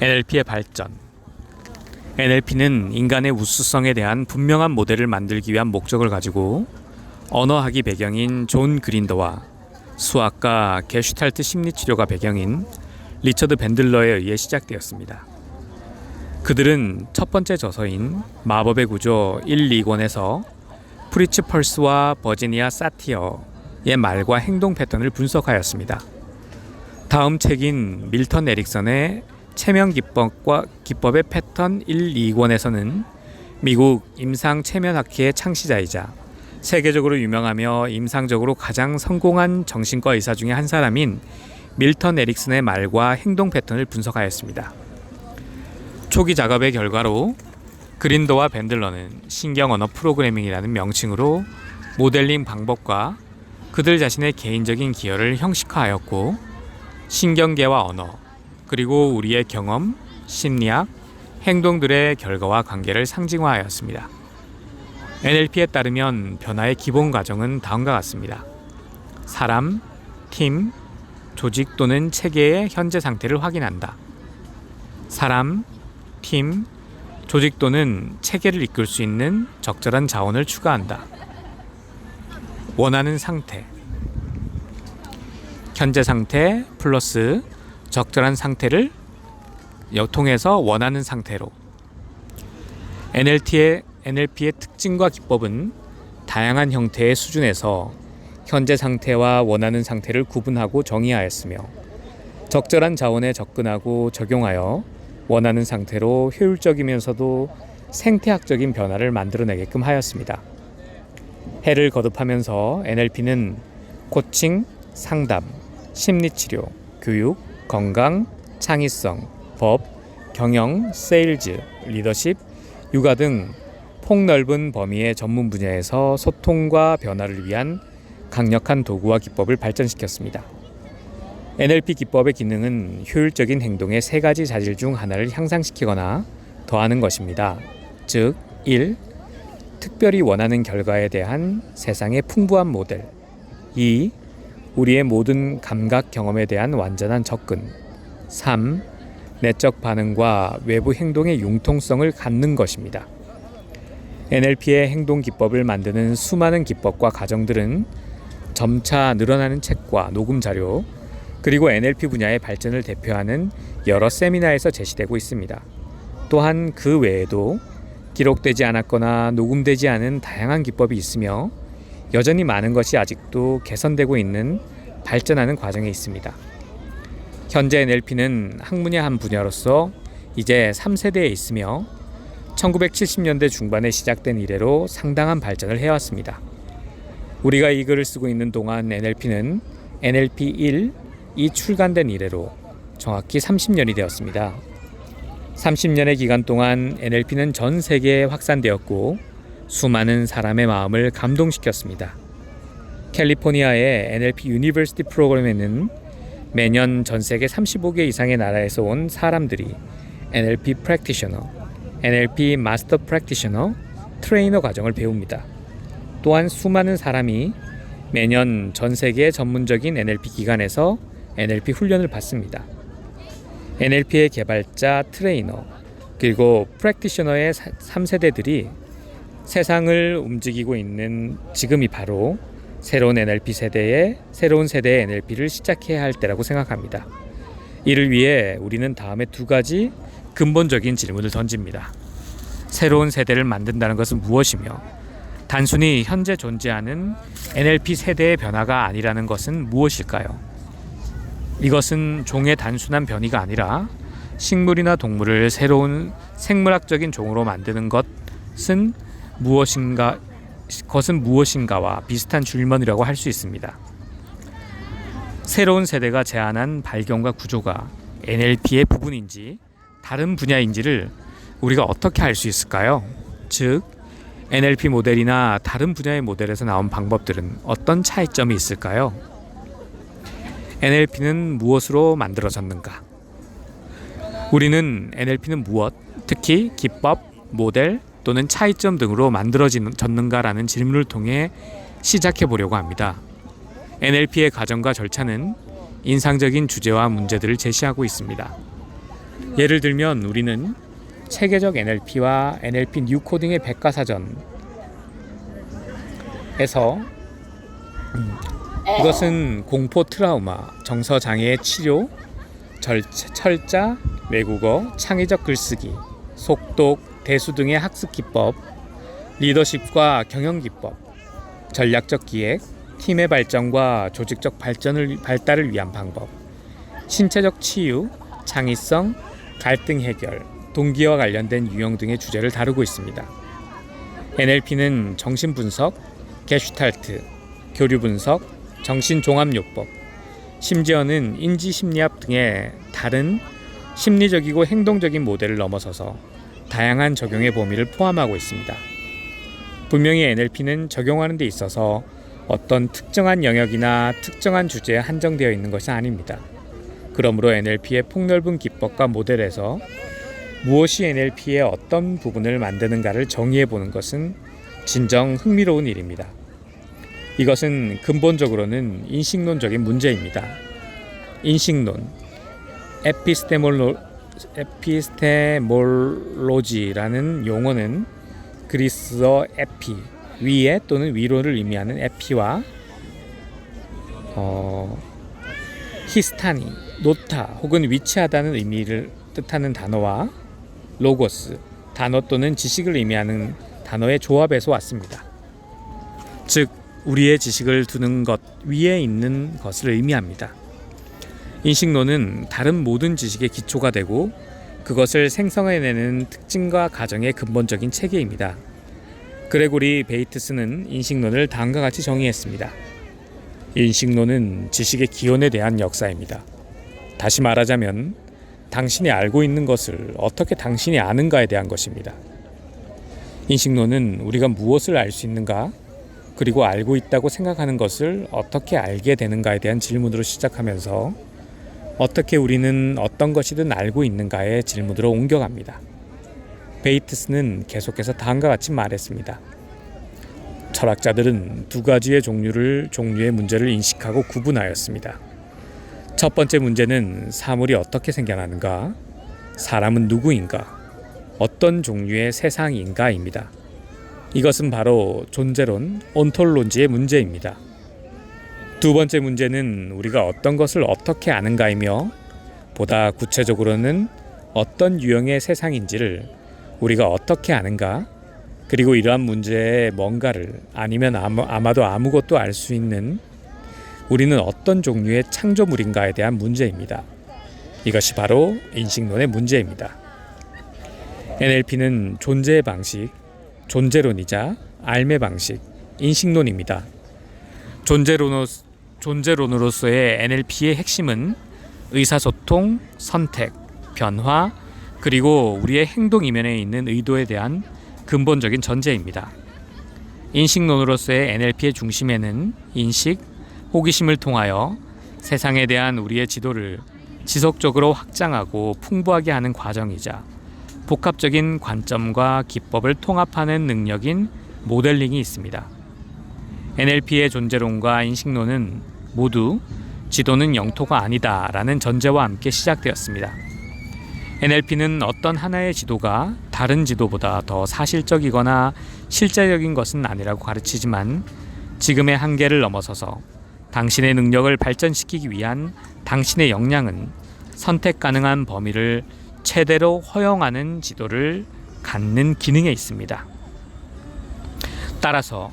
NLP의 발전. NLP는 인간의 우수성에 대한 분명한 모델을 만들기 위한 목적을 가지고 언어학이 배경인 존 그린더와 수학과 게슈탈트 심리치료가 배경인 리처드 밴들러에 의해 시작되었습니다. 그들은 첫 번째 저서인 마법의 구조 1, 2권에서 프리츠 펄스와 버지니아 사티어의 말과 행동 패턴을 분석하였습니다. 다음 책인 밀턴 에릭슨의 체면 기법의 패턴 1, 2권에서는 미국 임상 체면학회의 창시자이자 세계적으로 유명하며 임상적으로 가장 성공한 정신과 의사 중에 한 사람인 밀턴 에릭슨의 말과 행동 패턴을 분석하였습니다. 초기 작업의 결과로 그린더와 밴들러는 신경언어 프로그래밍이라는 명칭으로 모델링 방법과 그들 자신의 개인적인 기여를 형식화하였고, 신경계와 언어, 그리고 우리의 경험, 심리학, 행동들의 결과와 관계를 상징화하였습니다. NLP에 따르면 변화의 기본 과정은 다음과 같습니다. 사람, 팀, 조직 또는 체계의 현재 상태를 확인한다. 사람, 팀, 조직 또는 체계를 이끌 수 있는 적절한 자원을 추가한다. 원하는 상태. 현재 상태 플러스 적절한 상태를 통해서 원하는 상태로. NLP의 특징과 기법은 다양한 형태의 수준에서 현재 상태와 원하는 상태를 구분하고 정의하였으며, 적절한 자원에 접근하고 적용하여 원하는 상태로 효율적이면서도 생태학적인 변화를 만들어내게끔 하였습니다. 해를 거듭하면서 NLP는 코칭, 상담, 심리치료, 교육, 건강, 창의성, 법, 경영, 세일즈, 리더십, 육아 등 폭넓은 범위의 전문 분야에서 소통과 변화를 위한 강력한 도구와 기법을 발전시켰습니다. NLP 기법의 기능은 효율적인 행동의 세 가지 자질 중 하나를 향상시키거나 더하는 것입니다. 즉, 1. 특별히 원하는 결과에 대한 세상의 풍부한 모델. 2. 우리의 모든 감각 경험에 대한 완전한 접근. 3. 내적 반응과 외부 행동의 융통성을 갖는 것입니다. NLP의 행동 기법을 만드는 수많은 기법과 과정들은 점차 늘어나는 책과 녹음 자료, 그리고 NLP 분야의 발전을 대표하는 여러 세미나에서 제시되고 있습니다. 또한 그 외에도 기록되지 않았거나 녹음되지 않은 다양한 기법이 있으며, 여전히 많은 것이 아직도 개선되고 있는 발전하는 과정에 있습니다. 현재 NLP는 학문의 한 분야로서 이제 3세대에 있으며 1970년대 중반에 시작된 이래로 상당한 발전을 해왔습니다. 우리가 이 글을 쓰고 있는 동안 NLP는 NLP 1이 출간된 이래로 정확히 30년이 되었습니다. 30년의 기간 동안 NLP는 전 세계에 확산되었고 수많은 사람의 마음을 감동시켰습니다. 캘리포니아의 NLP 유니버시티 프로그램에는 매년 전 세계 35개 이상의 나라에서 온 사람들이 NLP 프랙티셔너, NLP 마스터 프랙티셔너, 트레이너 과정을 배웁니다. 또한 수많은 사람이 매년 전 세계의 전문적인 NLP 기관에서 NLP 훈련을 받습니다. NLP의 개발자, 트레이너, 그리고 프랙티셔너의 3세대들이 세상을 움직이고 있는 지금이 바로 새로운 세대의 NLP를 시작해야 할 때라고 생각합니다. 이를 위해 우리는 다음에 두 가지 근본적인 질문을 던집니다. 새로운 세대를 만든다는 것은 무엇이며, 단순히 현재 존재하는 NLP 세대의 변화가 아니라는 것은 무엇일까요? 이것은 종의 단순한 변이가 아니라 식물이나 동물을 새로운 생물학적인 종으로 만드는 것은 무엇인가와 비슷한 질문이라고 할 수 있습니다. 새로운 세대가 제안한 발견과 구조가 NLP의 부분인지 다른 분야인지를 우리가 어떻게 알 수 있을까요? 즉, NLP 모델이나 다른 분야의 모델에서 나온 방법들은 어떤 차이점이 있을까요? NLP는 무엇으로 만들어졌는가? 우리는 NLP는 무엇, 특히 기법, 모델 또는 차이점 등으로 만들어졌는가라는 질문을 통해 시작해 보려고 합니다. NLP의 과정과 절차는 인상적인 주제와 문제들을 제시하고 있습니다. 예를 들면 우리는 체계적 NLP와 NLP 뉴코딩의 백과사전에서 이것은 공포 트라우마, 정서 장애의 치료, 철자, 외국어, 창의적 글쓰기, 속독, 대수 등의 학습 기법, 리더십과 경영 기법, 전략적 기획, 팀의 발전과 조직적 발달을 위한 방법, 신체적 치유, 창의성, 갈등 해결, 동기와 관련된 유형 등의 주제를 다루고 있습니다. NLP는 정신 분석, 게슈탈트, 교류 분석, 정신 종합요법, 심지어는 인지 심리학 등의 다른 심리적이고 행동적인 모델을 넘어서서 다양한 적용의 범위를 포함하고 있습니다. 분명히 NLP는 적용하는 데 있어서 어떤 특정한 영역이나 특정한 주제에 한정되어 있는 것이 아닙니다. 그러므로 NLP의 폭넓은 기법과 모델에서 무엇이 NLP의 어떤 부분을 만드는가를 정의해 보는 것은 진정 흥미로운 일입니다. 이것은 근본적으로는 인식론적인 문제입니다. 인식론, 에피스테몰로지라는 용어는 그리스어 에피, 위에 또는 위로를 의미하는 에피와 히스타니, 놓다 혹은 위치하다는 의미를 뜻하는 단어와 로고스, 단어 또는 지식을 의미하는 단어의 조합에서 왔습니다. 즉, 우리의 지식을 두는 것 위에 있는 것을 의미합니다. 인식론은 다른 모든 지식의 기초가 되고 그것을 생성해내는 특징과 가정의 근본적인 체계입니다. 그레고리 베이트스는 인식론을 다음과 같이 정의했습니다. 인식론은 지식의 기원에 대한 역사입니다. 다시 말하자면 당신이 알고 있는 것을 어떻게 당신이 아는가에 대한 것입니다. 인식론은 우리가 무엇을 알 수 있는가, 그리고 알고 있다고 생각하는 것을 어떻게 알게 되는가에 대한 질문으로 시작하면서 어떻게 우리는 어떤 것이든 알고 있는가의 질문으로 옮겨갑니다. 베이트스는 계속해서 다음과 같이 말했습니다. 철학자들은 두 가지의 종류의 문제를 인식하고 구분하였습니다. 첫 번째 문제는 사물이 어떻게 생겨나는가, 사람은 누구인가, 어떤 종류의 세상인가입니다. 이것은 바로 존재론, 온톨로지의 문제입니다. 두 번째 문제는 우리가 어떤 것을 어떻게 아는가이며 보다 구체적으로는 어떤 유형의 세상인지를 우리가 어떻게 아는가, 그리고 이러한 문제의 뭔가를 아니면 아마도 아무것도 알 수 있는 우리는 어떤 종류의 창조물인가에 대한 문제입니다. 이것이 바로 인식론의 문제입니다. NLP는 존재의 방식, 존재론이자 삶의 방식, 인식론입니다. 존재론으로서의 NLP의 핵심은 의사소통, 선택, 변화, 그리고 우리의 행동 이면에 있는 의도에 대한 근본적인 전제입니다. 인식론으로서의 NLP의 중심에는 인식, 호기심을 통하여 세상에 대한 우리의 지도를 지속적으로 확장하고 풍부하게 하는 과정이자 복합적인 관점과 기법을 통합하는 능력인 모델링이 있습니다. NLP의 존재론과 인식론은 모두 지도는 영토가 아니다라는 전제와 함께 시작되었습니다. NLP는 어떤 하나의 지도가 다른 지도보다 더 사실적이거나 실제적인 것은 아니라고 가르치지만 지금의 한계를 넘어서서 당신의 능력을 발전시키기 위한 당신의 역량은 선택 가능한 범위를 최대로 허용하는 지도를 갖는 기능에 있습니다. 따라서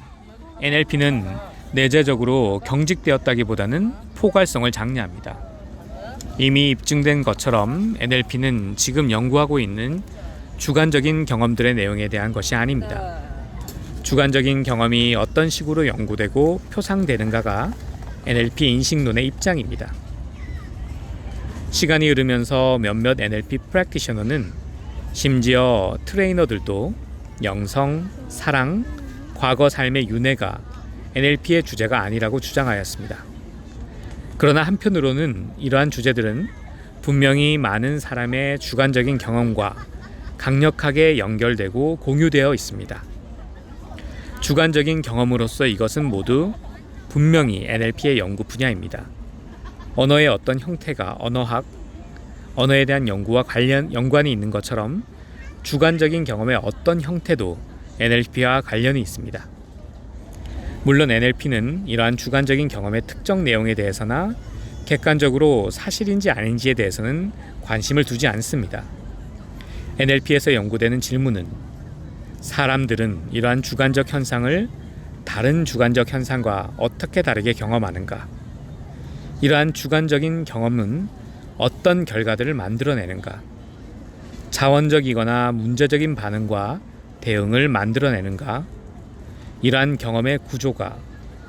NLP는 내재적으로 경직되었다기보다는 포괄성을 장려합니다. 이미 입증된 것처럼 NLP는 지금 연구하고 있는 주관적인 경험들의 내용에 대한 것이 아닙니다. 주관적인 경험이 어떤 식으로 연구되고 표상되는가가 NLP 인식론의 입장입니다. 시간이 흐르면서 몇몇 NLP 프랙티셔너는 심지어 트레이너들도 영성, 사랑, 과거 삶의 윤회가 NLP의 주제가 아니라고 주장하였습니다. 그러나 한편으로는 이러한 주제들은 분명히 많은 사람의 주관적인 경험과 강력하게 연결되고 공유되어 있습니다. 주관적인 경험으로서 이것은 모두 분명히 NLP의 연구 분야입니다. 언어의 어떤 형태가 언어학, 언어에 대한 연구와 연관이 있는 것처럼 주관적인 경험의 어떤 형태도 NLP와 관련이 있습니다. 물론 NLP는 이러한 주관적인 경험의 특정 내용에 대해서나 객관적으로 사실인지 아닌지에 대해서는 관심을 두지 않습니다. NLP에서 연구되는 질문은 사람들은 이러한 주관적 현상을 다른 주관적 현상과 어떻게 다르게 경험하는가? 이러한 주관적인 경험은 어떤 결과들을 만들어내는가? 자원적이거나 문제적인 반응과 대응을 만들어내는가? 이러한 경험의 구조가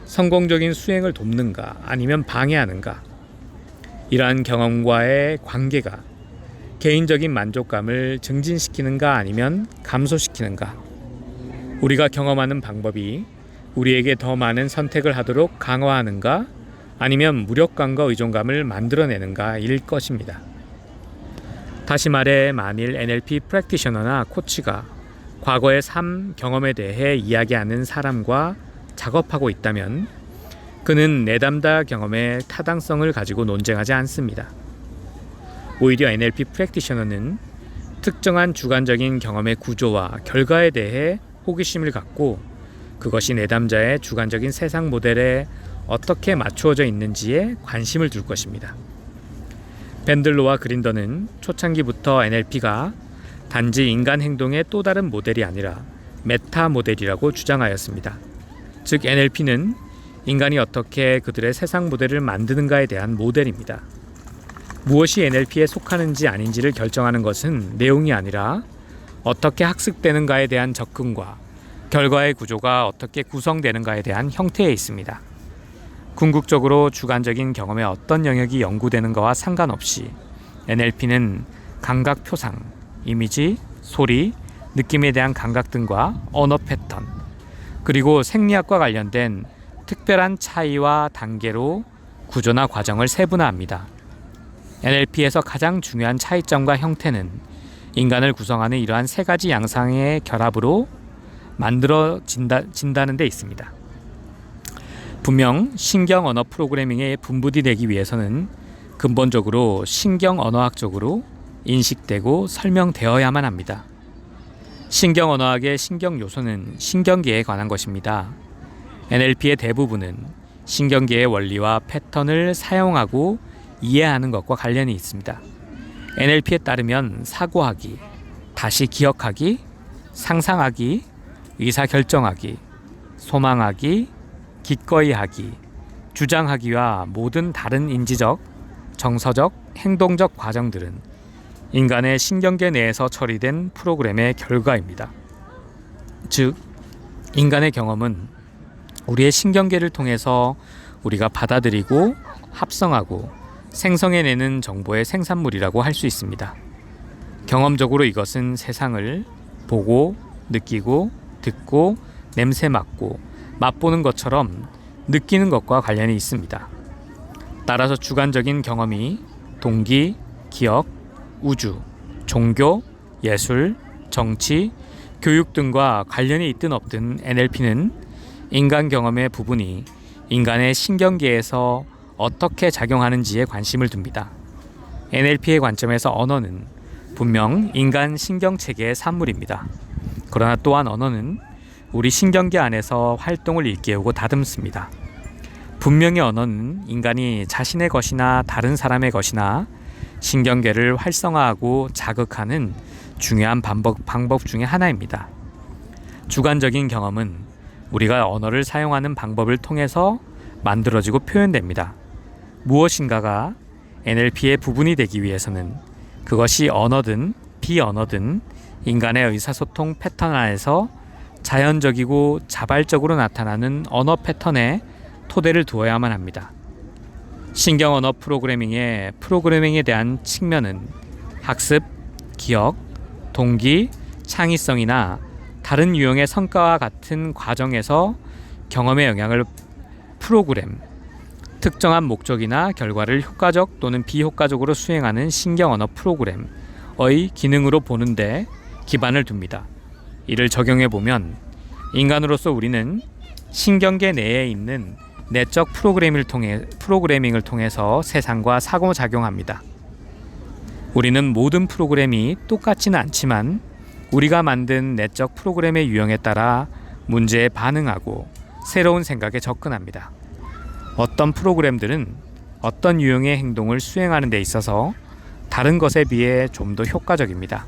성공적인 수행을 돕는가 아니면 방해하는가? 이러한 경험과의 관계가 개인적인 만족감을 증진시키는가 아니면 감소시키는가? 우리가 경험하는 방법이 우리에게 더 많은 선택을 하도록 강화하는가 아니면 무력감과 의존감을 만들어내는가 일 것입니다. 다시 말해 만일 NLP 프랙티셔너나 코치가 과거의 삶 경험에 대해 이야기하는 사람과 작업하고 있다면 그는 내담다 경험의 타당성을 가지고 논쟁하지 않습니다. 오히려 NLP 프랙티셔너는 특정한 주관적인 경험의 구조와 결과에 대해 호기심을 갖고 그것이 내담자의 주관적인 세상 모델에 어떻게 맞추어져 있는지에 관심을 둘 것입니다. 밴들로와 그린더는 초창기부터 NLP가 단지 인간 행동의 또 다른 모델이 아니라 메타 모델이라고 주장하였습니다. 즉 NLP는 인간이 어떻게 그들의 세상 모델을 만드는가에 대한 모델입니다. 무엇이 NLP에 속하는지 아닌지를 결정하는 것은 내용이 아니라 어떻게 학습되는가에 대한 접근과 결과의 구조가 어떻게 구성되는가에 대한 형태에 있습니다. 궁극적으로 주관적인 경험의 어떤 영역이 연구되는가와 상관없이 NLP는 감각 표상, 이미지, 소리, 느낌에 대한 감각 등과 언어 패턴, 그리고 생리학과 관련된 특별한 차이와 단계로 구조나 과정을 세분화합니다. NLP에서 가장 중요한 차이점과 형태는 인간을 구성하는 이러한 세 가지 양상의 결합으로 만들어진다는 데 있습니다. 분명 신경 언어 프로그래밍의 분부이 되기 위해서는 근본적으로 신경 언어학적으로 인식되고 설명되어야만 합니다. 신경 언어학의 신경 요소는 신경계에 관한 것입니다. NLP의 대부분은 신경계의 원리와 패턴을 사용하고 이해하는 것과 관련이 있습니다. NLP에 따르면 사고하기, 다시 기억하기, 상상하기, 의사결정하기, 소망하기, 기꺼이 하기, 주장하기와 모든 다른 인지적, 정서적, 행동적 과정들은 인간의 신경계 내에서 처리된 프로그램의 결과입니다. 즉, 인간의 경험은 우리의 신경계를 통해서 우리가 받아들이고 합성하고 생성해내는 정보의 생산물이라고 할 수 있습니다. 경험적으로 이것은 세상을 보고, 느끼고, 듣고, 냄새 맡고, 맛보는 것처럼 느끼는 것과 관련이 있습니다. 따라서 주관적인 경험이 동기, 기억, 우주, 종교, 예술, 정치, 교육 등과 관련이 있든 없든 NLP는 인간 경험의 부분이 인간의 신경계에서 어떻게 작용하는지에 관심을 둡니다. NLP의 관점에서 언어는 분명 인간 신경체계의 산물입니다. 그러나 또한 언어는 우리 신경계 안에서 활동을 일깨우고 다듬습니다. 분명히 언어는 인간이 자신의 것이나 다른 사람의 것이나 신경계를 활성화하고 자극하는 중요한 방법 중에 하나입니다. 주관적인 경험은 우리가 언어를 사용하는 방법을 통해서 만들어지고 표현됩니다. 무엇인가가 NLP의 부분이 되기 위해서는 그것이 언어든 비언어든 인간의 의사소통 패턴 안에서 자연적이고 자발적으로 나타나는 언어 패턴에 토대를 두어야만 합니다. 신경 언어 프로그래밍에 대한 측면은 학습, 기억, 동기, 창의성이나 다른 유형의 성과와 같은 과정에서 경험의 영향을 프로그램, 특정한 목적이나 결과를 효과적 또는 비효과적으로 수행하는 신경 언어 프로그램의 기능으로 보는데 기반을 둡니다. 이를 적용해 보면 인간으로서 우리는 신경계 내에 있는 내적 프로그래밍을 통해서 세상과 상호작용합니다. 우리는 모든 프로그램이 똑같지는 않지만 우리가 만든 내적 프로그램의 유형에 따라 문제에 반응하고 새로운 생각에 접근합니다. 어떤 프로그램들은 어떤 유형의 행동을 수행하는 데 있어서 다른 것에 비해 좀 더 효과적입니다.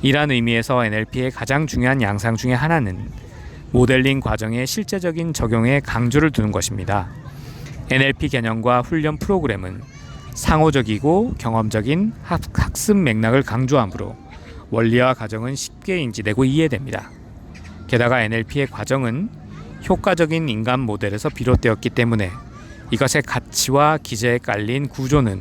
이런 의미에서 NLP의 가장 중요한 양상 중에 하나는 모델링 과정의 실제적인 적용에 강조를 두는 것입니다. NLP 개념과 훈련 프로그램은 상호적이고 경험적인 학습 맥락을 강조하므로 원리와 과정은 쉽게 인지되고 이해됩니다. 게다가 NLP의 과정은 효과적인 인간 모델에서 비롯되었기 때문에 이것의 가치와 기제에 깔린 구조는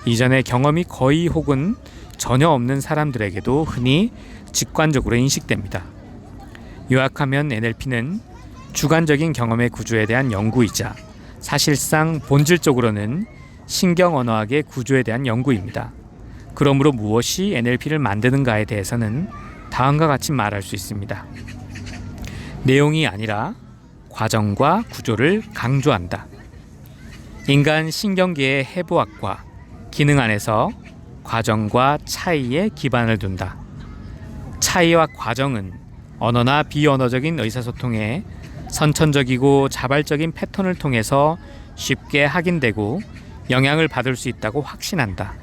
이전의 경험이 거의 혹은 전혀 없는 사람들에게도 흔히 직관적으로 인식됩니다. 요약하면 NLP는 주관적인 경험의 구조에 대한 연구이자 사실상 본질적으로는 신경언어학의 구조에 대한 연구입니다. 그러므로 무엇이 NLP를 만드는가에 대해서는 다음과 같이 말할 수 있습니다. 내용이 아니라 과정과 구조를 강조한다. 인간 신경계의 해부학과 기능 안에서 과정과 차이에 기반을 둔다. 차이와 과정은 언어나 비언어적인 의사소통에 선천적이고 자발적인 패턴을 통해서 쉽게 확인되고 영향을 받을 수 있다고 확신한다.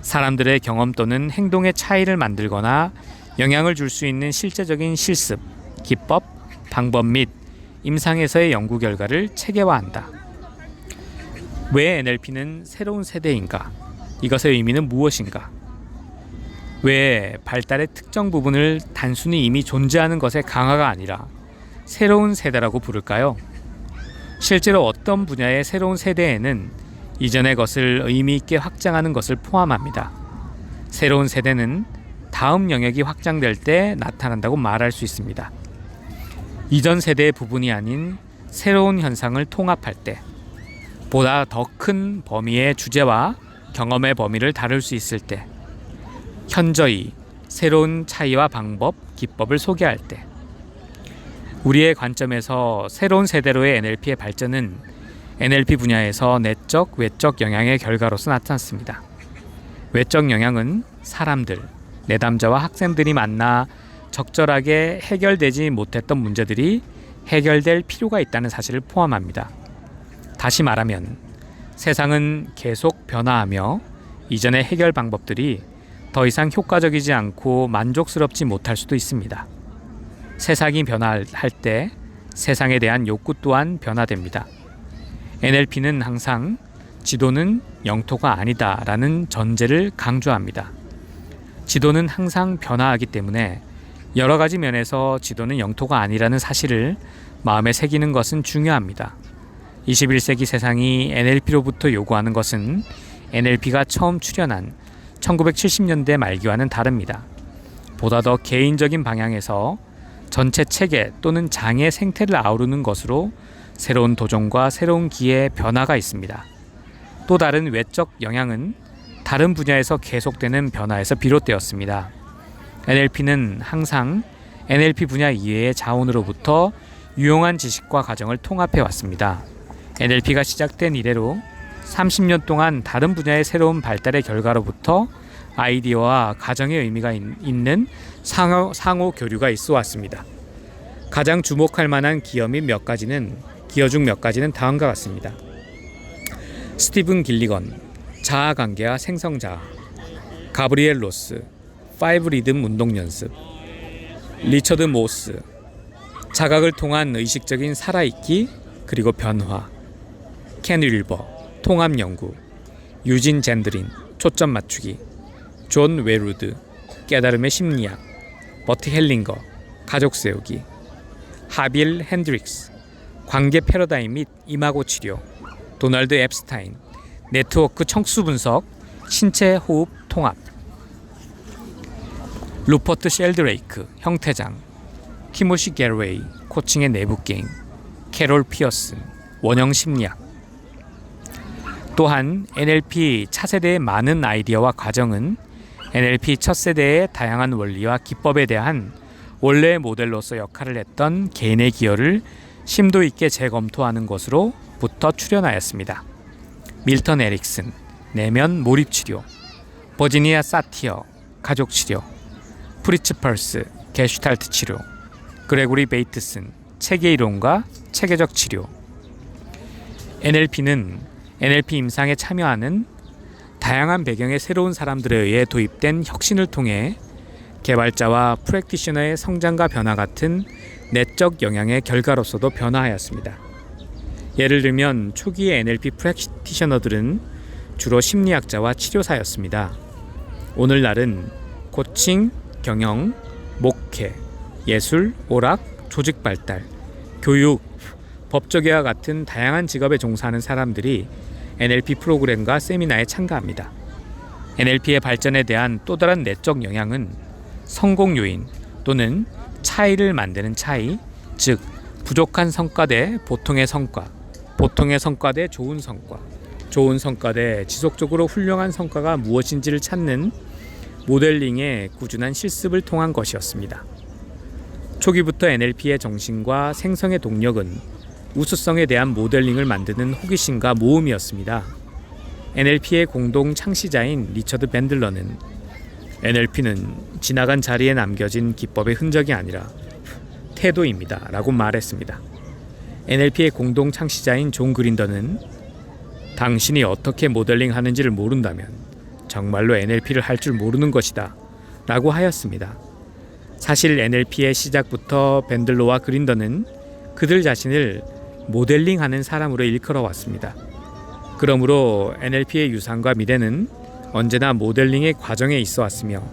사람들의 경험 또는 행동의 차이를 만들거나 영향을 줄 수 있는 실제적인 실습, 기법, 방법 및 임상에서의 연구 결과를 체계화한다. 왜 NLP는 새로운 세대인가? 이것의 의미는 무엇인가? 왜 발달의 특정 부분을 단순히 이미 존재하는 것의 강화가 아니라 새로운 세대라고 부를까요? 실제로 어떤 분야의 새로운 세대에는 이전의 것을 의미 있게 확장하는 것을 포함합니다. 새로운 세대는 다음 영역이 확장될 때 나타난다고 말할 수 있습니다. 이전 세대의 부분이 아닌 새로운 현상을 통합할 때 보다 더 큰 범위의 주제와 경험의 범위를 다룰 수 있을 때 현저히 새로운 차이와 방법, 기법을 소개할 때 우리의 관점에서 새로운 세대로의 NLP의 발전은 NLP 분야에서 내적, 외적 영향의 결과로서 나타났습니다. 외적 영향은 사람들, 내담자와 학생들이 만나 적절하게 해결되지 못했던 문제들이 해결될 필요가 있다는 사실을 포함합니다. 다시 말하면 세상은 계속 변화하며 이전의 해결 방법들이 더 이상 효과적이지 않고 만족스럽지 못할 수도 있습니다. 세상이 변화할 때 세상에 대한 욕구 또한 변화됩니다. NLP는 항상 지도는 영토가 아니다라는 전제를 강조합니다. 지도는 항상 변화하기 때문에 여러 가지 면에서 지도는 영토가 아니라는 사실을 마음에 새기는 것은 중요합니다. 21세기 세상이 NLP로부터 요구하는 것은 NLP가 처음 출현한 1970년대 말기와는 다릅니다. 보다 더 개인적인 방향에서 전체 체계 또는 장의 생태를 아우르는 것으로 새로운 도전과 새로운 기회의 변화가 있습니다. 또 다른 외적 영향은 다른 분야에서 계속되는 변화에서 비롯되었습니다. NLP는 항상 NLP 분야 이외의 자원으로부터 유용한 지식과 과정을 통합해 왔습니다. NLP가 시작된 이래로 30년 동안 다른 분야의 새로운 발달의 결과로부터 아이디어와 가정의 의미가 있는 상호 교류가 있어 왔습니다. 가장 주목할 만한 기여 중 몇 가지는 다음과 같습니다. 스티븐 길리건, 자아관계와 생성자아, 가브리엘 로스, 5 리듬 운동 연습, 리처드 모스, 자각을 통한 의식적인 살아있기 그리고 변화, 켄 윌버, 통합 연구, 유진 젠드린, 초점 맞추기, 존 웨루드, 깨달음의 심리학, 버트 헬링거, 가족 세우기, 하빌 핸드릭스, 관계 패러다임 및 이마고 치료, 도널드 앱스타인, 네트워크 청수 분석, 신체 호흡 통합, 루퍼트 쉘드레이크, 형태장, 티모시 게르웨이, 코칭의 내부 게임, 캐롤 피어슨, 원형 심리학. 또한 NLP 차세대의 많은 아이디어와 과정은 NLP 첫 세대의 다양한 원리와 기법에 대한 원래의 모델로서 역할을 했던 개인의 기여를 심도 있게 재검토하는 것으로부터 출현하였습니다. 밀턴 에릭슨, 내면 몰입 치료, 버지니아 사티어 가족치료, 프리츠 펄스 게슈탈트 치료, 그레고리 베이트슨 체계이론과 체계적 치료. NLP는 NLP 임상에 참여하는 다양한 배경의 새로운 사람들에 의해 도입된 혁신을 통해 개발자와 프랙티셔너의 성장과 변화 같은 내적 영향의 결과로서도 변화하였습니다. 예를 들면 초기의 NLP 프랙티셔너들은 주로 심리학자와 치료사였습니다. 오늘날은 코칭, 경영, 목회, 예술, 오락, 조직 발달, 교육, 법조계와 같은 다양한 직업에 종사하는 사람들이 NLP 프로그램과 세미나에 참가합니다. NLP의 발전에 대한 또 다른 내적 영향은 성공 요인 또는 차이를 만드는 차이, 즉 부족한 성과 대 보통의 성과, 보통의 성과 대 좋은 성과, 좋은 성과 대 지속적으로 훌륭한 성과가 무엇인지를 찾는 모델링의 꾸준한 실습을 통한 것이었습니다. 초기부터 NLP의 정신과 생성의 동력은 우수성에 대한 모델링을 만드는 호기심과 모험이었습니다. NLP의 공동 창시자인 리처드 밴들러는 NLP는 지나간 자리에 남겨진 기법의 흔적이 아니라 태도입니다 라고 말했습니다. NLP의 공동 창시자인 존 그린더는 당신이 어떻게 모델링 하는지를 모른다면 정말로 NLP를 할 줄 모르는 것이다 라고 하였습니다. 사실 NLP의 시작부터 밴들러와 그린더는 그들 자신을 모델링하는 사람으로 일컬어 왔습니다. 그러므로 NLP의 유산과 미래는 언제나 모델링의 과정에 있어 왔으며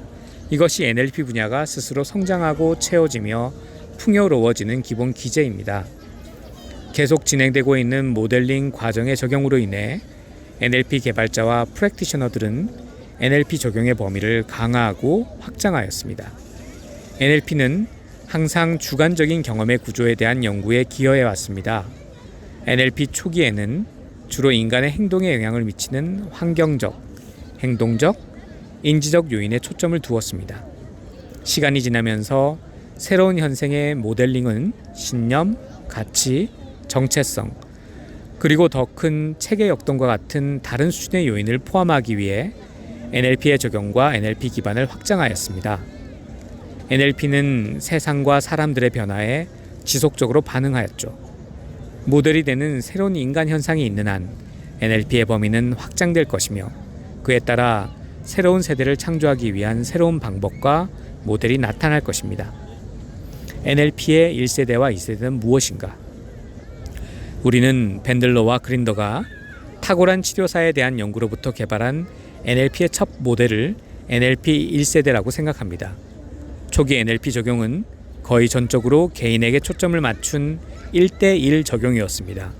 이것이 NLP 분야가 스스로 성장하고 채워지며 풍요로워지는 기본 기제입니다. 계속 진행되고 있는 모델링 과정의 적용으로 인해 NLP 개발자와 프랙티셔너들은 NLP 적용의 범위를 강화하고 확장하였습니다. NLP는 항상 주관적인 경험의 구조에 대한 연구에 기여해 왔습니다. NLP 초기에는 주로 인간의 행동에 영향을 미치는 환경적, 행동적, 인지적 요인에 초점을 두었습니다. 시간이 지나면서 새로운 현생의 모델링은 신념, 가치, 정체성, 그리고 더 큰 체계 역동과 같은 다른 수준의 요인을 포함하기 위해 NLP의 적용과 NLP 기반을 확장하였습니다. NLP는 세상과 사람들의 변화에 지속적으로 반응하였죠. 모델이 되는 새로운 인간 현상이 있는 한 NLP의 범위는 확장될 것이며 그에 따라 새로운 세대를 창조하기 위한 새로운 방법과 모델이 나타날 것입니다. NLP의 1세대와 2세대는 무엇인가? 우리는 밴들러와 그린더가 탁월한 치료사에 대한 연구로부터 개발한 NLP의 첫 모델을 NLP 1세대라고 생각합니다. 초기 NLP 적용은 거의 전적으로 개인에게 초점을 맞춘 1대1 적용이었습니다.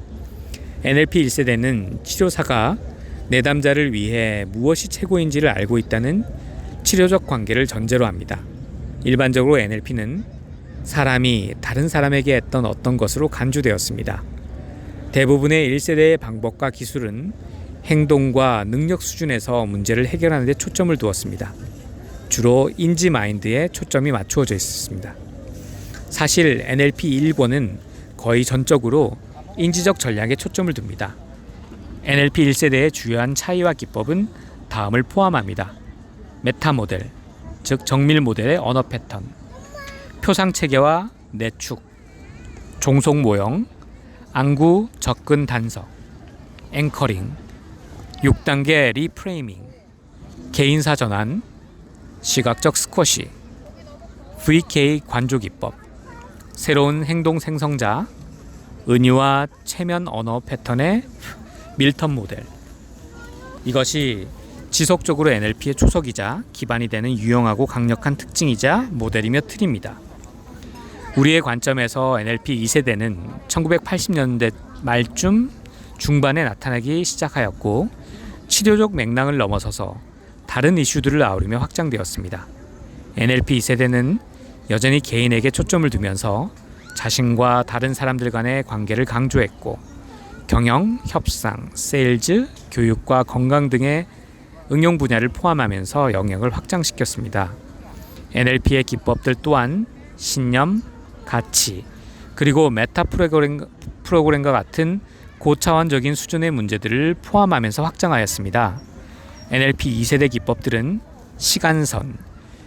NLP 1세대는 치료사가 내담자를 위해 무엇이 최고인지를 알고 있다는 치료적 관계를 전제로 합니다. 일반적으로 NLP는 사람이 다른 사람에게 했던 어떤 것으로 간주되었습니다. 대부분의 1세대의 방법과 기술은 행동과 능력 수준에서 문제를 해결하는 데 초점을 두었습니다. 주로 인지 마인드에 초점이 맞추어져 있었습니다. 사실 NLP 1권은 거의 전적으로 인지적 전략에 초점을 둡니다. NLP 1세대의 주요한 차이와 기법은 다음을 포함합니다. 메타 모델, 즉 정밀 모델의 언어 패턴, 표상 체계와 내축, 종속 모형, 안구 접근 단서, 앵커링, 6단계 리프레이밍, 개인사 전환, 시각적 스쿼시, VK 관조 기법, 새로운 행동 생성자, 은유와 체면 언어 패턴의 밀턴 모델. 이것이 지속적으로 NLP의 초석이자 기반이 되는 유용하고 강력한 특징이자 모델이며 틀입니다. 우리의 관점에서 NLP 2세대는 1980년대 말쯤 중반에 나타나기 시작하였고 치료적 맥락을 넘어서서 다른 이슈들을 아우르며 확장되었습니다. NLP 2세대는 여전히 개인에게 초점을 두면서 자신과 다른 사람들 간의 관계를 강조했고 경영, 협상, 세일즈, 교육과 건강 등의 응용 분야를 포함하면서 영역을 확장시켰습니다. NLP의 기법들 또한 신념, 가치, 그리고 메타 프로그램과 같은 고차원적인 수준의 문제들을 포함하면서 확장하였습니다. NLP 2세대 기법들은 시간선,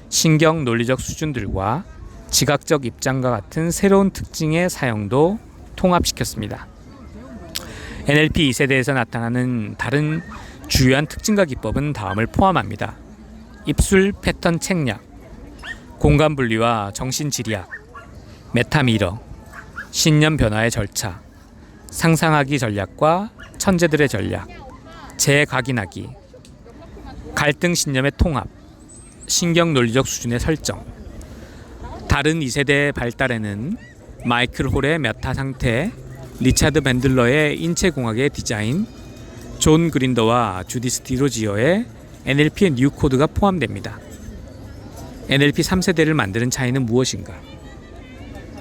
신경 논리적 수준들과 지각적 입장과 같은 새로운 특징의 사용도 통합시켰습니다. NLP 2세대에서 나타나는 다른 주요한 특징과 기법은 다음을 포함합니다. 입술 패턴 책략, 공간 분리와 정신 지리학, 메타미러, 신념 변화의 절차, 상상하기 전략과 천재들의 전략, 재각인하기, 갈등 신념의 통합, 신경 논리적 수준의 설정. 다른 2세대의 발달에는 마이클 홀의 메타 상태, 리차드 밴들러의 인체공학의 디자인, 존 그린더와 주디스 디로지어의 NLP의 뉴 코드가 포함됩니다. NLP 3세대를 만드는 차이는 무엇인가?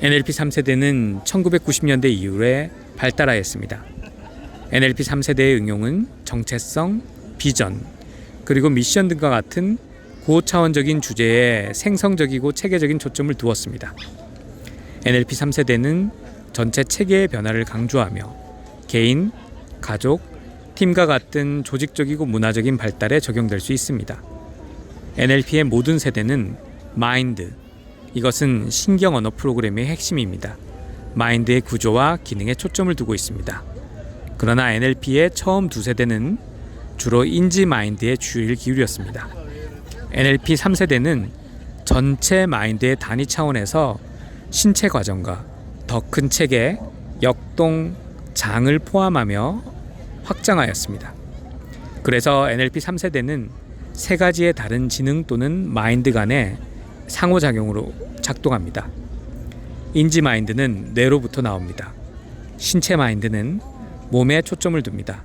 NLP 3세대는 1990년대 이후에 발달하였습니다. NLP 3세대의 응용은 정체성, 비전, 그리고 미션 등과 같은 고차원적인 주제에 생성적이고 체계적인 초점을 두었습니다. NLP 3세대는 전체 체계의 변화를 강조하며 개인, 가족, 팀과 같은 조직적이고 문화적인 발달에 적용될 수 있습니다. NLP의 모든 세대는 마인드, 이것은 신경 언어 프로그램의 핵심입니다. 마인드의 구조와 기능에 초점을 두고 있습니다. 그러나 NLP의 처음 두 세대는 주로 인지 마인드에 주의를 기울였습니다. NLP 3세대는 전체 마인드의 단위 차원에서 신체 과정과 더 큰 체계, 역동, 장을 포함하며 확장하였습니다. 그래서 NLP 3세대는 세 가지의 다른 지능 또는 마인드 간의 상호작용으로 작동합니다. 인지 마인드는 뇌로부터 나옵니다. 신체 마인드는 몸에 초점을 둡니다.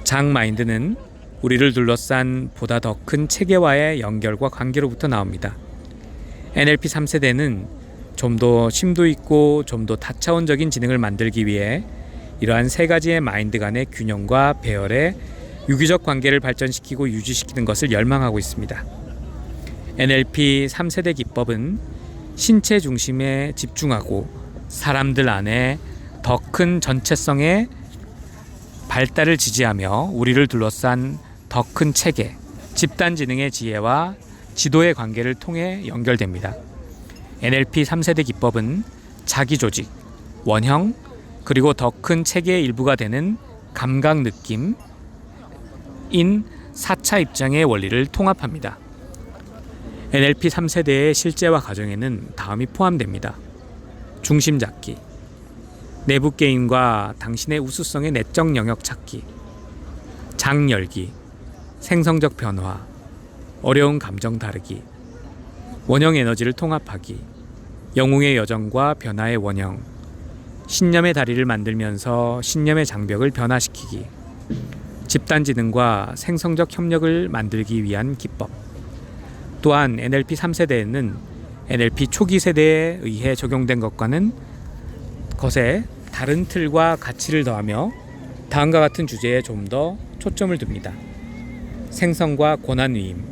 장 마인드는 우리를 둘러싼 보다 더 큰 체계와의 연결과 관계로부터 나옵니다. NLP 3세대는 좀 더 심도 있고 좀 더 다차원적인 지능을 만들기 위해 이러한 세 가지의 마인드 간의 균형과 배열의 유기적 관계를 발전시키고 유지시키는 것을 열망하고 있습니다. NLP 3세대 기법은 신체 중심에 집중하고 사람들 안에 더 큰 전체성의 발달을 지지하며 우리를 둘러싼 더 큰 체계, 집단 지능의 지혜와 지도의 관계를 통해 연결됩니다. NLP 3세대 기법은 자기 조직, 원형, 그리고 더 큰 체계의 일부가 되는 감각 느낌인 4차 입장의 원리를 통합합니다. NLP 3세대의 실제화 과정에는 다음이 포함됩니다. 중심 잡기, 내부 게임과 당신의 우수성의 내적 영역 찾기, 장 열기, 생성적 변화, 어려운 감정 다루기, 원형 에너지를 통합하기, 영웅의 여정과 변화의 원형, 신념의 다리를 만들면서 신념의 장벽을 변화시키기, 집단지능과 생성적 협력을 만들기 위한 기법. 또한 NLP 3세대에는 NLP 초기 세대에 의해 적용된 것에 다른 틀과 가치를 더하며 다음과 같은 주제에 좀 더 초점을 둡니다. 생성과 권한위임,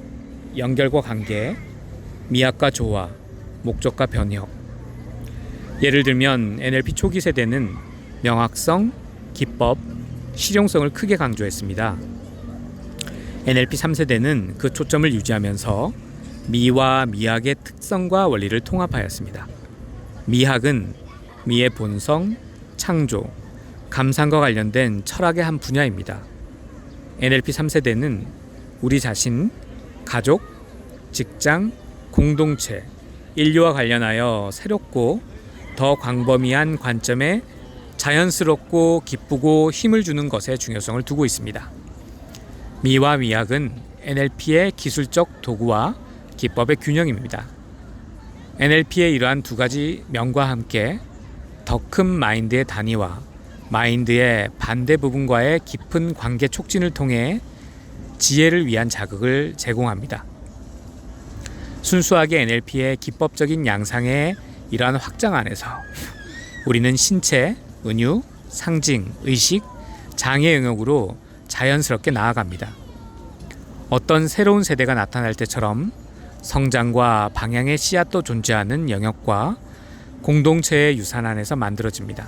연결과 관계, 미학과 조화, 목적과 변형. 예를 들면 NLP 초기 세대는 명확성, 기법, 실용성을 크게 강조했습니다. NLP 3세대는 그 초점을 유지하면서 미와 미학의 특성과 원리를 통합하였습니다. 미학은 미의 본성, 창조, 감상과 관련된 철학의 한 분야입니다. NLP 3세대는 우리 자신, 가족, 직장, 공동체, 인류와 관련하여 새롭고 더 광범위한 관점에 자연스럽고 기쁘고 힘을 주는 것에 중요성을 두고 있습니다. 미와 미학은 NLP의 기술적 도구와 기법의 균형입니다. NLP의 이러한 두 가지 면과 함께 더 큰 마인드의 단위와 마인드의 반대 부분과의 깊은 관계 촉진을 통해 지혜를 위한 자극을 제공합니다. 순수하게 NLP의 기법적인 양상의 이러한 확장 안에서 우리는 신체, 은유, 상징, 의식, 장의 영역으로 자연스럽게 나아갑니다. 어떤 새로운 세대가 나타날 때처럼 성장과 방향의 씨앗도 존재하는 영역과 공동체의 유산 안에서 만들어집니다.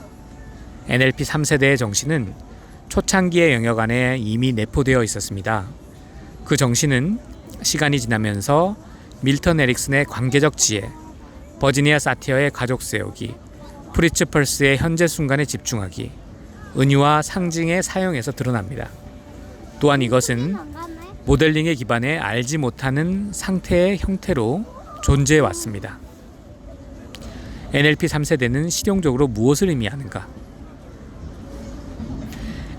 NLP 3세대의 정신은 초창기의 영역 안에 이미 내포되어 있었습니다. 그 정신은 시간이 지나면서 밀턴 에릭슨의 관계적 지혜, 버지니아 사티어의 가족 세우기, 프리츠 펄스의 현재 순간에 집중하기, 은유와 상징의 사용에서 드러납니다. 또한 이것은 모델링에 기반해 알지 못하는 상태의 형태로 존재해 왔습니다. NLP 3세대는 실용적으로 무엇을 의미하는가?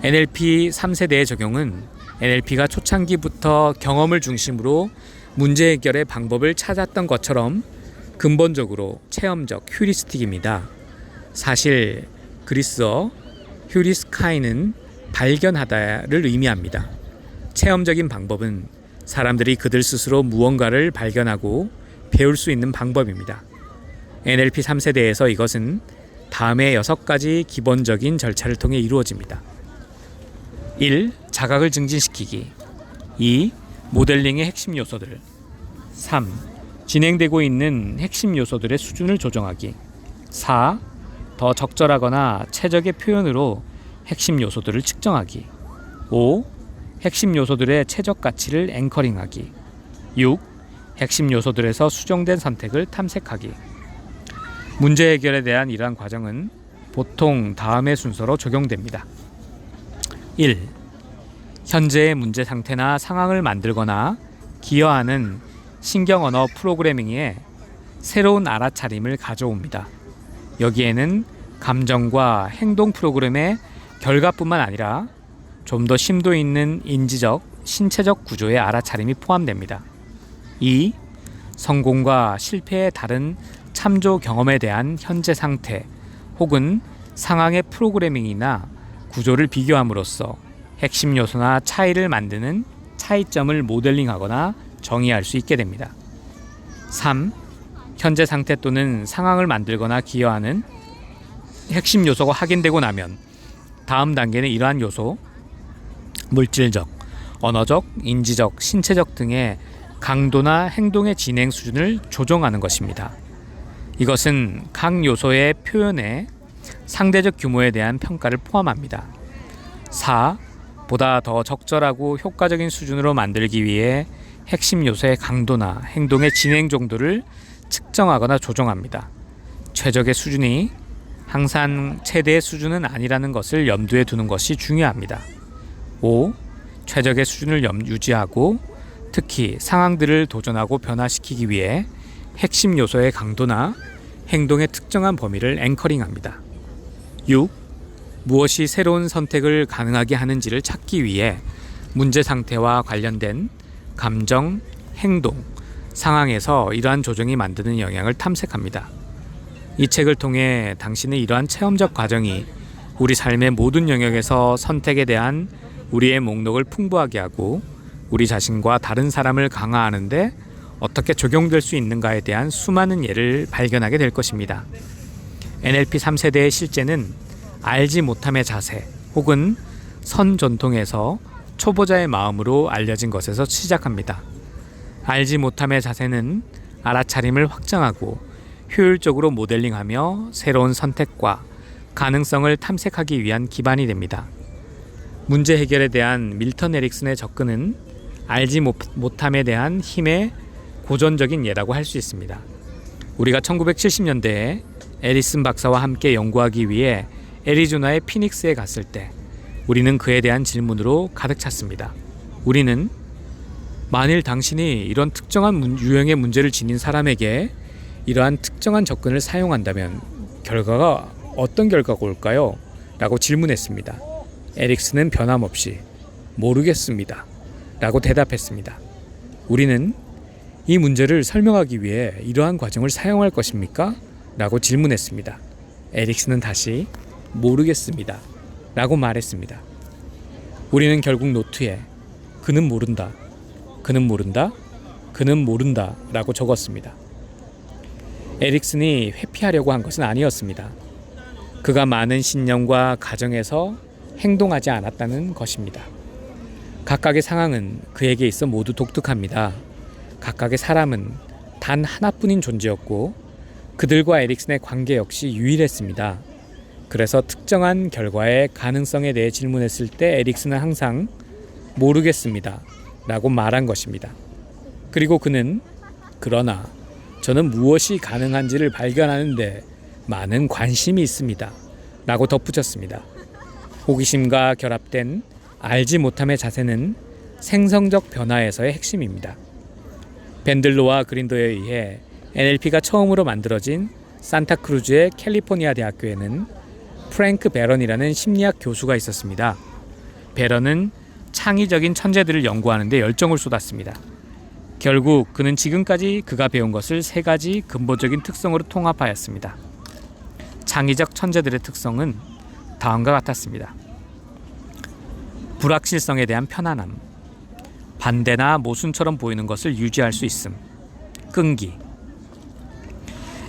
NLP 3세대의 적용은 NLP가 초창기부터 경험을 중심으로 문제 해결의 방법을 찾았던 것처럼 근본적으로 체험적 휴리스틱입니다. 사실 그리스어 휴리스카이는 발견하다를 의미합니다. 체험적인 방법은 사람들이 그들 스스로 무언가를 발견하고 배울 수 있는 방법입니다. NLP 3세대에서 이것은 다음의 6가지 기본적인 절차를 통해 이루어집니다. 1. 자각을 증진시키기. 2. 모델링의 핵심 요소들. 3. 진행되고 있는 핵심 요소들의 수준을 조정하기. 4. 더 적절하거나 최적의 표현으로 핵심 요소들을 측정하기. 5. 핵심 요소들의 최적 가치를 앵커링하기. 6. 핵심 요소들에서 수정된 선택을 탐색하기. 문제 해결에 대한 이러한 과정은 보통 다음의 순서로 적용됩니다. 1. 현재의 문제 상태나 상황을 만들거나 기여하는 신경언어 프로그래밍에 새로운 알아차림을 가져옵니다. 여기에는 감정과 행동 프로그램의 결과뿐만 아니라 좀 더 심도 있는 인지적, 신체적 구조의 알아차림이 포함됩니다. 2. 성공과 실패의 다른 참조 경험에 대한 현재 상태 혹은 상황의 프로그래밍이나 구조를 비교함으로써 핵심 요소나 차이를 만드는 차이점을 모델링하거나 정의할 수 있게 됩니다. 3. 현재 상태 또는 상황을 만들거나 기여하는 핵심 요소가 확인되고 나면 다음 단계는 이러한 요소, 물질적, 언어적, 인지적, 신체적 등의 강도나 행동의 진행 수준을 조정하는 것입니다. 이것은 각 요소의 표현의 상대적 규모에 대한 평가를 포함합니다. 4. 보다 더 적절하고 효과적인 수준으로 만들기 위해 핵심 요소의 강도나 행동의 진행 정도를 측정하거나 조정합니다. 최적의 수준이 항상 최대의 수준은 아니라는 것을 염두에 두는 것이 중요합니다. 5. 최적의 수준을 유지하고 특히 상황들을 도전하고 변화시키기 위해 핵심 요소의 강도나 행동의 특정한 범위를 앵커링합니다. 6. 무엇이 새로운 선택을 가능하게 하는지를 찾기 위해 문제 상태와 관련된 감정, 행동, 상황에서 이러한 조정이 만드는 영향을 탐색합니다. 이 책을 통해 당신의 이러한 체험적 과정이 우리 삶의 모든 영역에서 선택에 대한 우리의 목록을 풍부하게 하고 우리 자신과 다른 사람을 강화하는 데 어떻게 적용될 수 있는가에 대한 수많은 예를 발견하게 될 것입니다. NLP 3세대의 실제는 알지 못함의 자세 혹은 선전통에서 초보자의 마음으로 알려진 것에서 시작합니다. 알지 못함의 자세는 알아차림을 확장하고 효율적으로 모델링하며 새로운 선택과 가능성을 탐색하기 위한 기반이 됩니다. 문제 해결에 대한 밀턴 에릭슨의 접근은 알지 못함에 대한 힘의 고전적인 예라고 할 수 있습니다. 우리가 1970년대에 에리슨 박사와 함께 연구하기 위해 애리조나의 피닉스에 갔을 때 우리는 그에 대한 질문으로 가득 찼습니다. 우리는 만일 당신이 이런 특정한 유형의 문제를 지닌 사람에게 이러한 특정한 접근을 사용한다면 결과가 어떤 결과가 올까요? 라고 질문했습니다. 에릭슨은 변함없이 모르겠습니다. 라고 대답했습니다. 우리는 이 문제를 설명하기 위해 이러한 과정을 사용할 것입니까? 라고 질문했습니다. 에릭슨은 다시 모르겠습니다. 라고 말했습니다. 우리는 결국 노트에 그는 모른다, 그는 모른다, 그는 모른다 라고 적었습니다. 에릭슨이 회피하려고 한 것은 아니었습니다. 그가 많은 신념과 가정에서 행동하지 않았다는 것입니다. 각각의 상황은 그에게 있어 모두 독특합니다. 각각의 사람은 단 하나뿐인 존재였고 그들과 에릭슨의 관계 역시 유일했습니다. 그래서 특정한 결과의 가능성에 대해 질문했을 때 에릭슨은 항상 모르겠습니다 라고 말한 것입니다. 그리고 그는 그러나 저는 무엇이 가능한지를 발견하는데 많은 관심이 있습니다. 라고 덧붙였습니다. 호기심과 결합된 알지 못함의 자세는 생성적 변화에서의 핵심입니다. 밴들로와 그린더에 의해 NLP가 처음으로 만들어진 산타크루즈의 캘리포니아 대학교에는 프랭크 베런이라는 심리학 교수가 있었습니다. 베런은 창의적인 천재들을 연구하는 데 열정을 쏟았습니다. 결국 그는 지금까지 그가 배운 것을 3가지 근본적인 특성으로 통합하였습니다. 창의적 천재들의 특성은 다음과 같았습니다. 불확실성에 대한 편안함, 반대나 모순처럼 보이는 것을 유지할 수 있음, 끈기.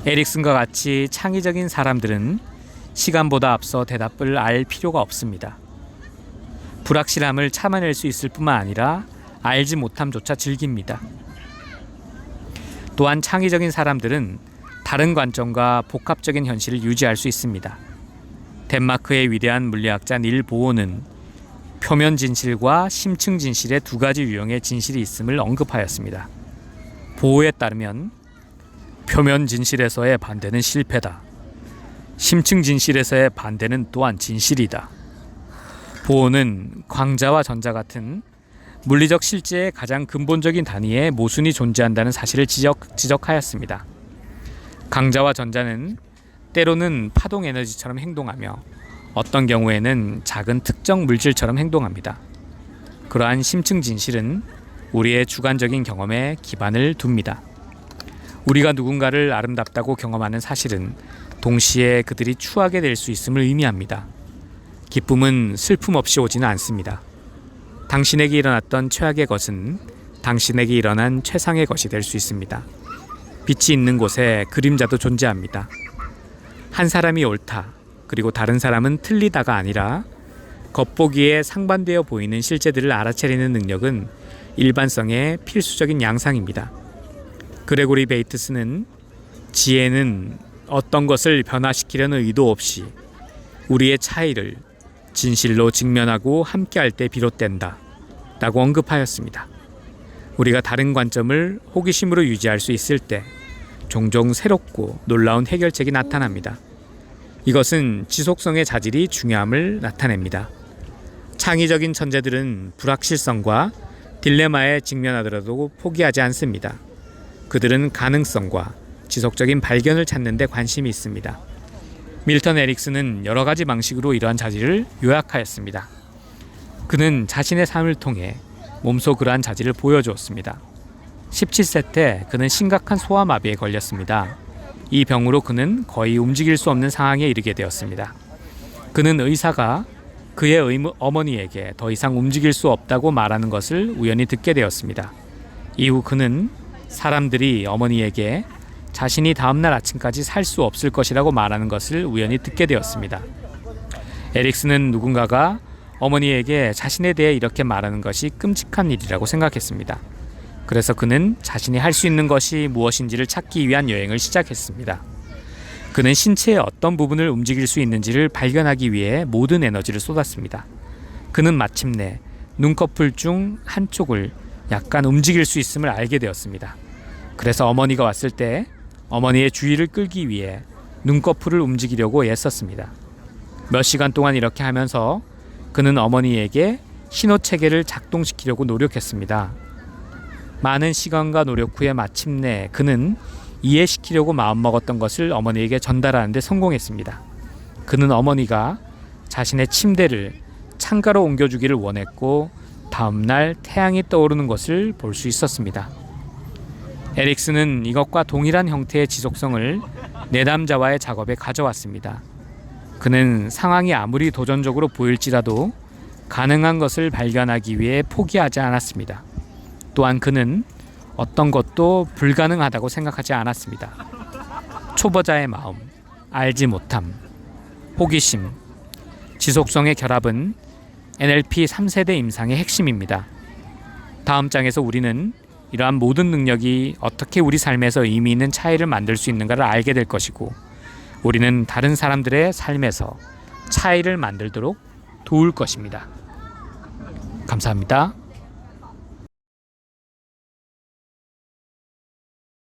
에릭슨과 같이 창의적인 사람들은 시간보다 앞서 대답을 알 필요가 없습니다. 불확실함을 참아낼 수 있을 뿐만 아니라 알지 못함조차 즐깁니다. 또한 창의적인 사람들은 다른 관점과 복합적인 현실을 유지할 수 있습니다. 덴마크의 위대한 물리학자 닐 보어는 표면 진실과 심층 진실의 2가지 유형의 진실이 있음을 언급하였습니다. 보어에 따르면 표면 진실에서의 반대는 실패다. 심층 진실에서의 반대는 또한 진실이다. 보어는 광자와 전자 같은 물리적 실제의 가장 근본적인 단위에 모순이 존재한다는 사실을 지적하였습니다. 강자와 전자는 때로는 파동 에너지처럼 행동하며 어떤 경우에는 작은 특정 물질처럼 행동합니다. 그러한 심층 진실은 우리의 주관적인 경험에 기반을 둡니다. 우리가 누군가를 아름답다고 경험하는 사실은 동시에 그들이 추하게 될 수 있음을 의미합니다. 기쁨은 슬픔 없이 오지는 않습니다. 당신에게 일어났던 최악의 것은 당신에게 일어난 최상의 것이 될 수 있습니다. 빛이 있는 곳에 그림자도 존재합니다. 한 사람이 옳다, 그리고 다른 사람은 틀리다가 아니라 겉보기에 상반되어 보이는 실제들을 알아차리는 능력은 일반성의 필수적인 양상입니다. 그레고리 베이트스는 지혜는 어떤 것을 변화시키려는 의도 없이 우리의 차이를 진실로 직면하고 함께할 때 비롯된다 라고 언급하였습니다. 우리가 다른 관점을 호기심으로 유지할 수 있을 때 종종 새롭고 놀라운 해결책이 나타납니다. 이것은 지속성의 자질이 중요함을 나타냅니다. 창의적인 천재들은 불확실성과 딜레마에 직면하더라도 포기하지 않습니다. 그들은 가능성과 지속적인 발견을 찾는 데 관심이 있습니다. 밀턴 에릭슨은 여러 가지 방식으로 이러한 자질을 요약하였습니다. 그는 자신의 삶을 통해 몸소 그러한 자질을 보여주었습니다. 17세 때 그는 심각한 소아마비에 걸렸습니다. 이 병으로 그는 거의 움직일 수 없는 상황에 이르게 되었습니다. 그는 의사가 그의 어머니에게 더 이상 움직일 수 없다고 말하는 것을 우연히 듣게 되었습니다. 이후 그는 사람들이 어머니에게 자신이 다음날 아침까지 살 수 없을 것이라고 말하는 것을 우연히 듣게 되었습니다. 에릭슨은 누군가가 어머니에게 자신에 대해 이렇게 말하는 것이 끔찍한 일이라고 생각했습니다. 그래서 그는 자신이 할 수 있는 것이 무엇인지를 찾기 위한 여행을 시작했습니다. 그는 신체의 어떤 부분을 움직일 수 있는지를 발견하기 위해 모든 에너지를 쏟았습니다. 그는 마침내 눈꺼풀 중 한쪽을 약간 움직일 수 있음을 알게 되었습니다. 그래서 어머니가 왔을 때 어머니의 주의를 끌기 위해 눈꺼풀을 움직이려고 애썼습니다. 몇 시간 동안 이렇게 하면서 그는 어머니에게 신호체계를 작동시키려고 노력했습니다. 많은 시간과 노력 후에 마침내 그는 이해시키려고 마음먹었던 것을 어머니에게 전달하는 데 성공했습니다. 그는 어머니가 자신의 침대를 창가로 옮겨주기를 원했고 다음날 태양이 떠오르는 것을 볼 수 있었습니다. 에릭슨은 이것과 동일한 형태의 지속성을 내담자와의 작업에 가져왔습니다. 그는 상황이 아무리 도전적으로 보일지라도 가능한 것을 발견하기 위해 포기하지 않았습니다. 또한 그는 어떤 것도 불가능하다고 생각하지 않았습니다. 초보자의 마음, 알지 못함, 호기심, 지속성의 결합은 NLP 3세대 임상의 핵심입니다. 다음 장에서 우리는 이러한 모든 능력이 어떻게 우리 삶에서 의미 있는 차이를 만들 수 있는가를 알게 될 것이고, 우리는 다른 사람들의 삶에서 차이를 만들도록 도울 것입니다. 감사합니다.